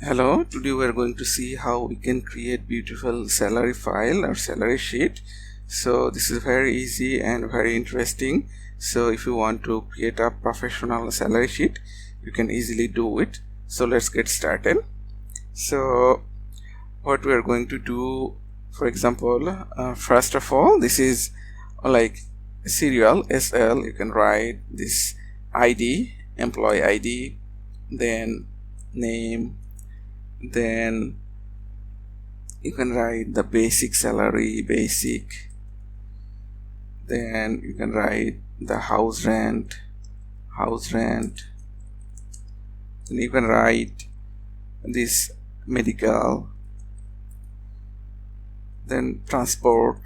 Hello, today we are going to see how we can create beautiful salary file or salary sheet. So this is very easy and very interesting. So if you want to create a professional salary sheet, you can easily do it. So let's get started. So what we are going to do, for example, first of all, this is like serial SL. You can write this ID, employee ID, then name, then you can write the basic salary, basic, then you can write the house rent, then you can write this medical, then transport.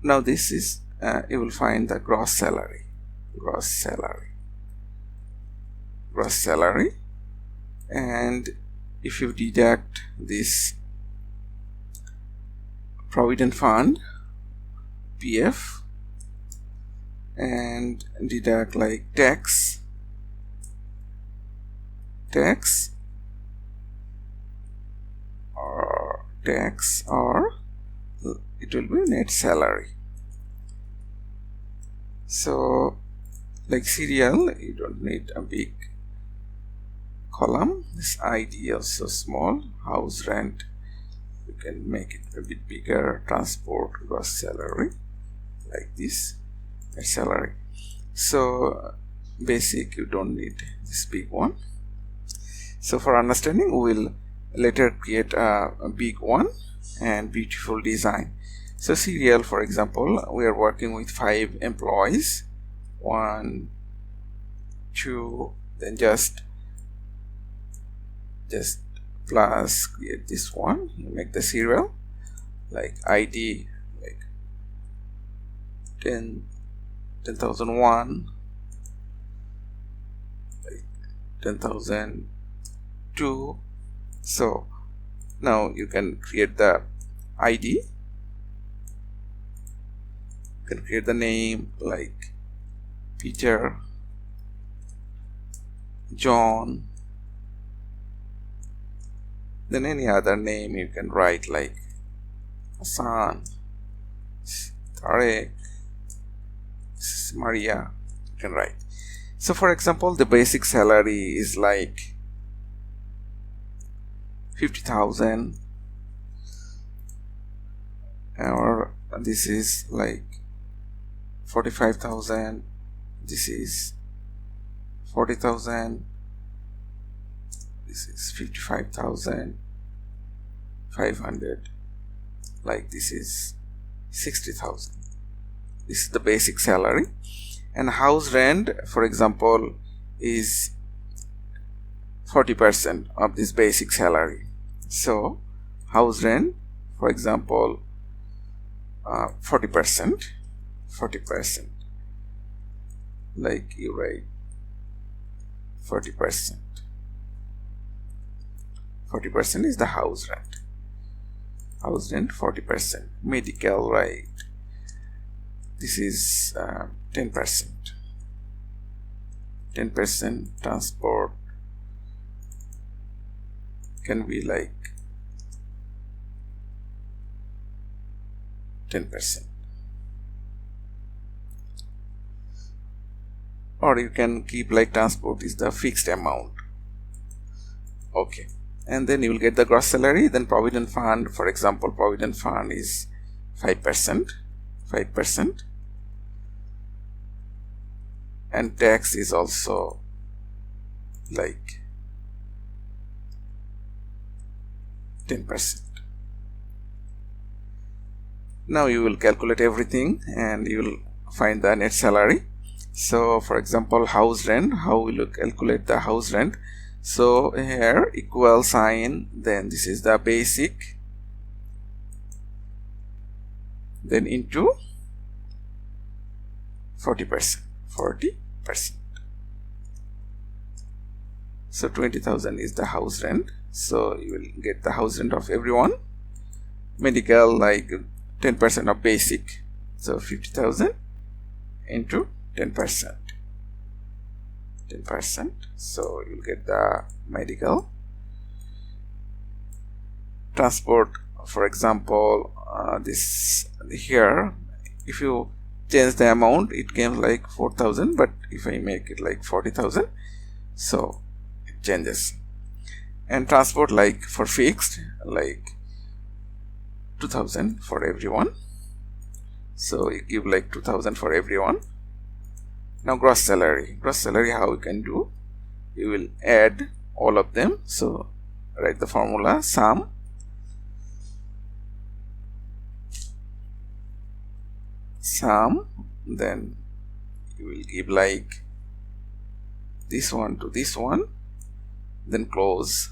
Now this is you will find the gross salary, and if you deduct this provident fund, PF, and deduct like tax, or it will be net salary. So like serial, you don't need a big column. This ID also small. House rent, you can make it a bit bigger. Transport, gross salary, like this, net salary. So basic, you don't need this big one. So for understanding, we will later create a big one and beautiful design. So serial, for example, we are working with 5 employees, 1, 2, then just plus create this one. You make the serial like ID like 10,001, like 10,002. So now you can create the ID, you can create the name like Peter, John, then any other name you can write like Hassan, Tarek, Maria, you can write. So for example, the basic salary is like 50,000, or this is like 45,000, this is 40,000, this is 55,500, like this is 60,000. This is the basic salary. And house rent, for example, is 40% of this basic salary. So house rent, for example, 40%, like you write 40% is the house rent, 40%. Medical, right, this is 10%. Transport can be like 10%, or you can keep like transport is the fixed amount. Okay, and then you will get the gross salary. Then provident fund, for example, provident fund is 5%, and tax is also like 10%. Now you will calculate everything and you will find the net salary. So for example, house rent, how will you calculate the house rent? So here equal sign, then this is the basic, then into 40%. So 20,000 is the house rent. So you will get the house rent of everyone. Medical, like 10% of basic, so 50,000 into 10%. 10%. So you'll get the medical. Transport, for example, this here, if you change the amount, it came like 4,000, but if I make it like 40,000, so it changes. And transport, like for fixed, like 2,000 for everyone, so you give like 2,000 for everyone. Now gross salary, how you can do, you will add all of them. So write the formula sum then you will give like this one to this one, then close,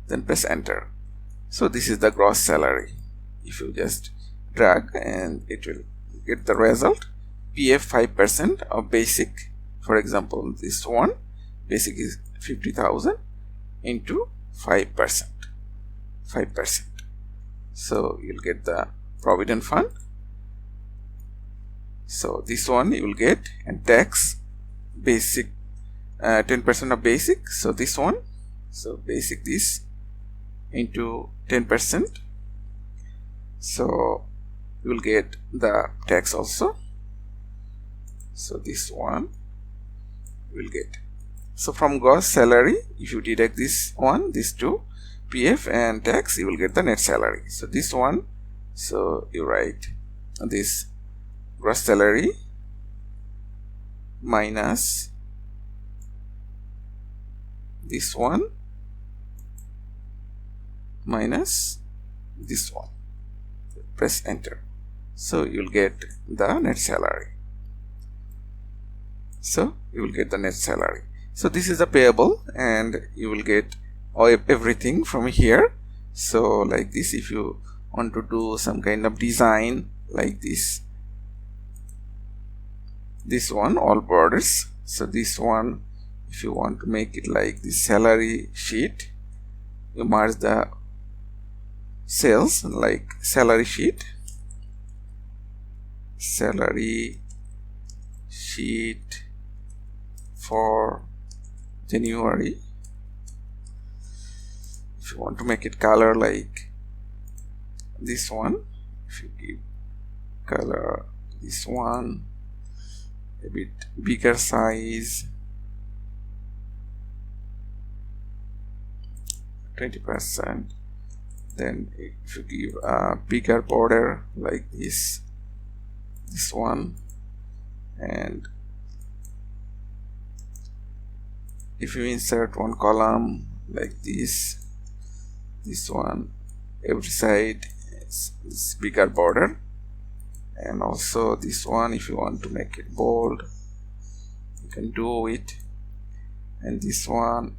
then press enter. So this is the gross salary. If you just drag, and it will get the result. PF 5% of basic, for example this one, basic is 50,000 into 5%, so you'll get the provident fund. So this one you will get, and tax, basic 10% of basic, so this one, so basic this into 10%, so you will get the tax also. So this one you will get. So from gross salary, if you deduct this one, these two, PF and tax, you will get the net salary. So this one, so you write this gross salary minus this one minus this one, press enter, so you will get the net salary. So you will get the net salary. So this is the payable, and you will get everything from here. So like this, if you want to do some kind of design like this one, all borders, so this one, if you want to make it like this salary sheet, you merge the cells like salary sheet for January. If you want to make it color like this one, if you give color this one a bit bigger size, 20%, then if you give a bigger border like this one, and if you insert one column like this one, every side is bigger border, and also this one, if you want to make it bold, you can do it, and this one.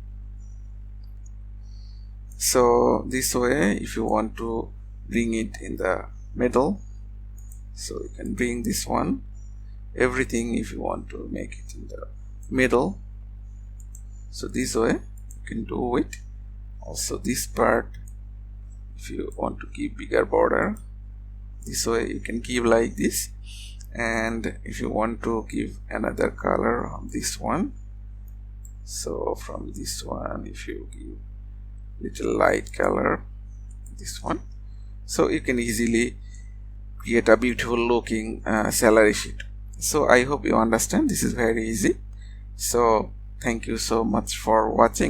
So this way, if you want to bring it in the middle, so you can bring this one, everything, if you want to make it in the middle, so this way you can do it. Also this part, if you want to keep bigger border, this way you can keep like this. And if you want to give another color of this one, so from this one, if you give little light color, this one, so you can easily create a beautiful looking salary sheet. So I hope you understand, this is very easy. So thank you so much for watching.